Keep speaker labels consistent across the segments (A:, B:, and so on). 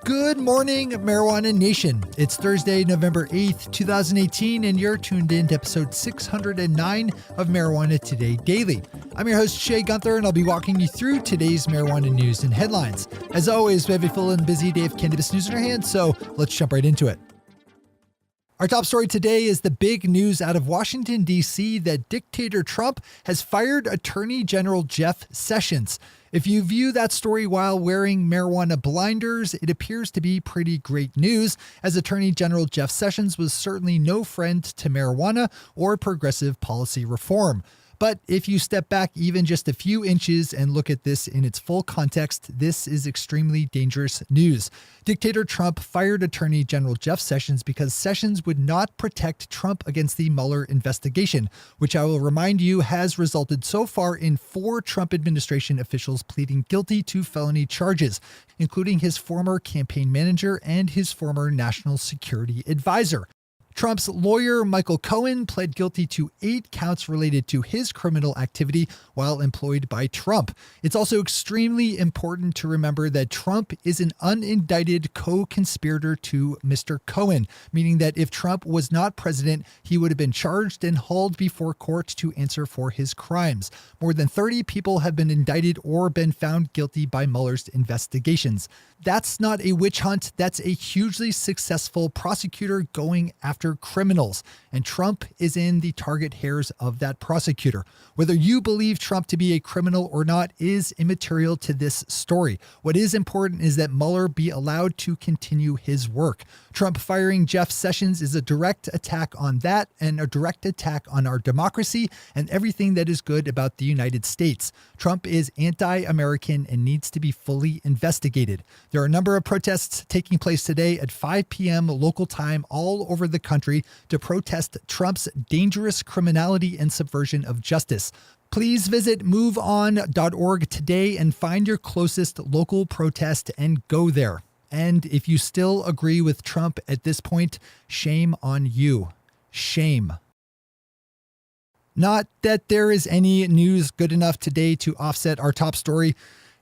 A: Good morning, Marijuana Nation. It's Thursday, November 8th, 2018, and you're tuned in to episode 609 of Marijuana Today Daily. I'm your host, Shay Gunther, and I'll be walking you through today's marijuana news and headlines. As always, we have a full and busy day of cannabis news in our hands, so let's jump right into it. Our top story today is the big news out of Washington, D.C. that dictator Trump has fired Attorney General Jeff Sessions. If you view that story while wearing marijuana blinders, it appears to be pretty great news, as Attorney General Jeff Sessions was certainly no friend to marijuana or progressive policy reform. But if you step back even just a few inches and look at this in its full context, this is extremely dangerous news. Dictator Trump fired Attorney General Jeff Sessions because Sessions would not protect Trump against the Mueller investigation, which I will remind you has resulted so far in 4 Trump administration officials pleading guilty to felony charges, including his former campaign manager and his former national security advisor. Trump's lawyer, Michael Cohen, pled guilty to 8 counts related to his criminal activity while employed by Trump. It's also extremely important to remember that Trump is an unindicted co-conspirator to Mr. Cohen, meaning that if Trump was not president, he would have been charged and hauled before court to answer for his crimes. More than 30 people have been indicted or been found guilty by Mueller's investigations. That's not a witch hunt. That's a hugely successful prosecutor going after criminals, and Trump is in the target hairs of that prosecutor. Whether you believe Trump to be a criminal or not is immaterial to this story. What is important is that Mueller be allowed to continue his work. Trump firing Jeff Sessions is a direct attack on that and a direct attack on our democracy and everything that is good about the United States. Trump is anti-American and needs to be fully investigated. There are a number of protests taking place today at 5 p.m. local time all over the country to protest Trump's dangerous criminality and subversion of justice. Please visit moveon.org today and find your closest local protest and go there. And if you still agree with Trump at this point, shame on you. Shame. Not that there is any news good enough today to offset our top story.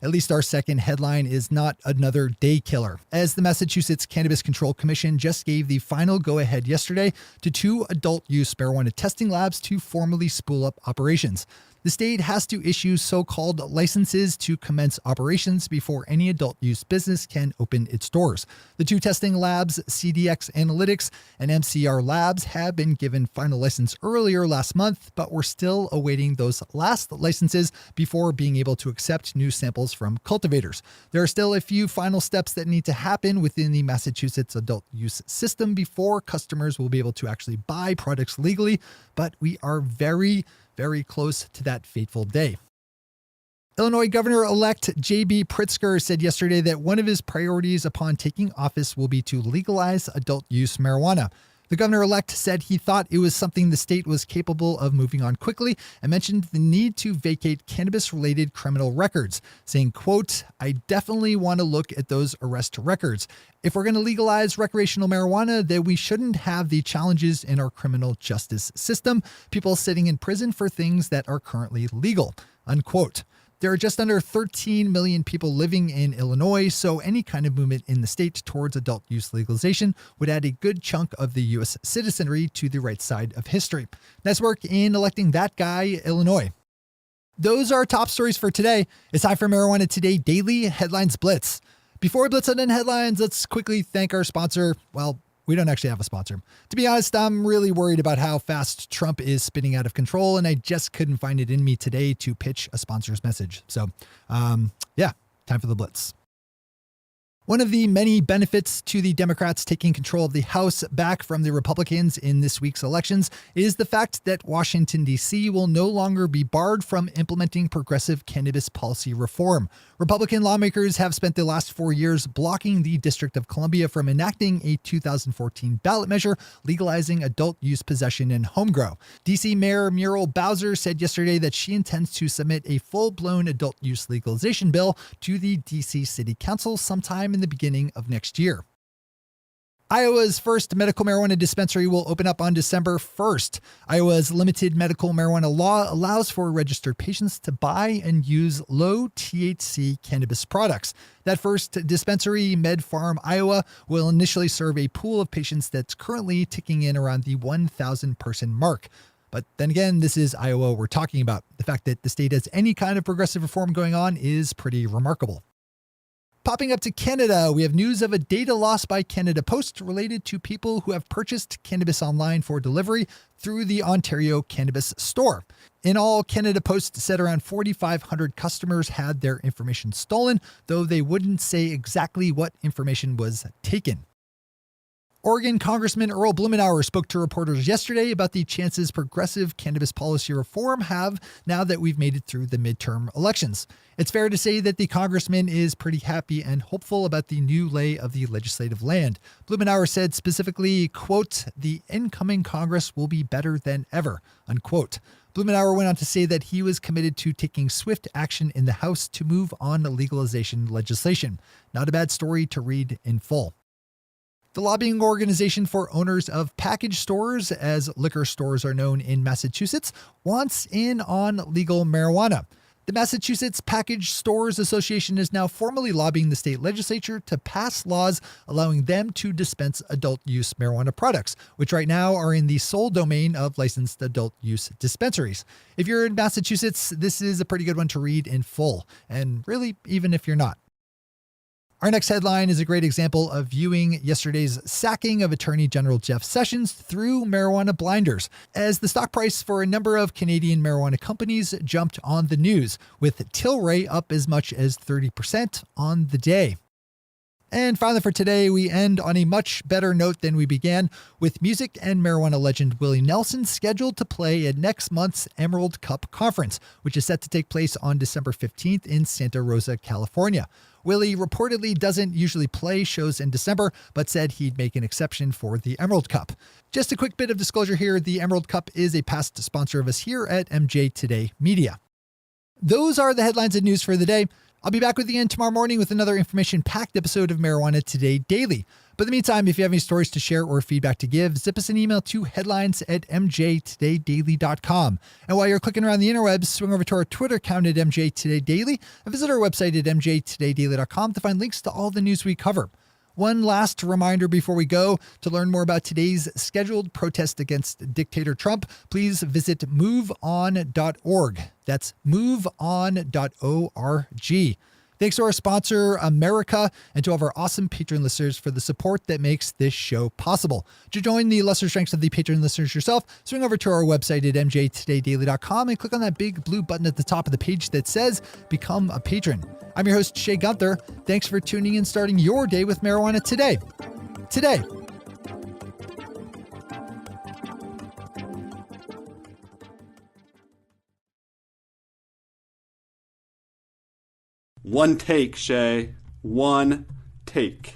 A: At least our second headline is not another day killer, as the Massachusetts Cannabis Control Commission just gave the final go-ahead yesterday to 2 adult-use marijuana testing labs to formally spool up operations. The state has to issue so-called licenses to commence operations before any adult-use business can open its doors. The 2 testing labs, CDX Analytics and MCR Labs, have been given final license earlier last month, but we're still awaiting those last licenses before being able to accept new samples from cultivators. There are still a few final steps that need to happen within the Massachusetts adult-use system before customers will be able to actually buy products legally, but we are very close to that fateful day. Illinois Governor-elect JB Pritzker said yesterday that one of his priorities upon taking office will be to legalize adult-use marijuana. The governor-elect said he thought it was something the state was capable of moving on quickly and mentioned the need to vacate cannabis-related criminal records, saying, quote, "I definitely want to look at those arrest records. If we're going to legalize recreational marijuana, then we shouldn't have the challenges in our criminal justice system, people sitting in prison for things that are currently legal," unquote. There are just under 13 million people living in Illinois, so any kind of movement in the state towards adult use legalization would add a good chunk of the U.S. citizenry to the right side of history. Nice work in electing that guy, Illinois. Those are our top stories for today. It's time for Marijuana Today Daily Headlines Blitz. Before we blitz on in headlines, let's quickly thank our sponsor. Well, we don't actually have a sponsor. To be honest, I'm really worried about how fast Trump is spinning out of control, and I just couldn't find it in me today to pitch a sponsor's message. So, yeah, time for the blitz. One of the many benefits to the Democrats taking control of the House back from the Republicans in this week's elections is the fact that Washington, D.C. will no longer be barred from implementing progressive cannabis policy reform. Republican lawmakers have spent the last 4 years blocking the District of Columbia from enacting a 2014 ballot measure legalizing adult use possession and home grow. D.C. Mayor Muriel Bowser said yesterday that she intends to submit a full-blown adult use legalization bill to the D.C. City Council sometime in the beginning of next year. Iowa's first medical marijuana dispensary will open up on December 1st. Iowa's limited medical marijuana law allows for registered patients to buy and use low THC cannabis products. That first dispensary, Med Farm, Iowa, will initially serve a pool of patients that's currently ticking in around the 1,000 person mark. But then again, this is Iowa we're talking about. The fact that the state has any kind of progressive reform going on is pretty remarkable. Popping up to Canada, we have news of a data loss by Canada Post related to people who have purchased cannabis online for delivery through the Ontario Cannabis Store. In all, Canada Post said around 4,500 customers had their information stolen, though they wouldn't say exactly what information was taken. Oregon Congressman Earl Blumenauer spoke to reporters yesterday about the chances progressive cannabis policy reform have now that we've made it through the midterm elections. It's fair to say that the congressman is pretty happy and hopeful about the new lay of the legislative land. Blumenauer said specifically, quote, "The incoming Congress will be better than ever," unquote. Blumenauer went on to say that he was committed to taking swift action in the House to move on legalization legislation. Not a bad story to read in full. The lobbying organization for owners of package stores, as liquor stores are known in Massachusetts, wants in on legal marijuana. The Massachusetts Package Stores Association is now formally lobbying the state legislature to pass laws allowing them to dispense adult use marijuana products, which right now are in the sole domain of licensed adult use dispensaries. If you're in Massachusetts, this is a pretty good one to read in full, and really, even if you're not. Our next headline is a great example of viewing yesterday's sacking of Attorney General Jeff Sessions through marijuana blinders, as the stock price for a number of Canadian marijuana companies jumped on the news, with Tilray up as much as 30% on the day. And finally for today, we end on a much better note than we began, with music and marijuana legend Willie Nelson scheduled to play at next month's Emerald Cup Conference, which is set to take place on December 15th in Santa Rosa, California. Willie reportedly doesn't usually play shows in December, but said he'd make an exception for the Emerald Cup. Just a quick bit of disclosure here, the Emerald Cup is a past sponsor of us here at MJ Today Media. Those are the headlines and news for the day. I'll be back with you again tomorrow morning with another information-packed episode of Marijuana Today Daily. But in the meantime, if you have any stories to share or feedback to give, zip us an email to headlines@mjtodaydaily.com. And while you're clicking around the interwebs, swing over to our Twitter account at MJTodayDaily and visit our website at mjtodaydaily.com to find links to all the news we cover. One last reminder before we go: to learn more about today's scheduled protest against dictator Trump, please visit moveon.org. That's moveon.org. Thanks to our sponsor, America, and to all of our awesome patron listeners for the support that makes this show possible. To join the lesser strengths of the patron listeners yourself, swing over to our website at mjtodaydaily.com and click on that big blue button at the top of the page that says Become a Patron. I'm your host, Shay Gunther. Thanks for tuning in, starting your day with marijuana today.
B: One take, Shay. One take.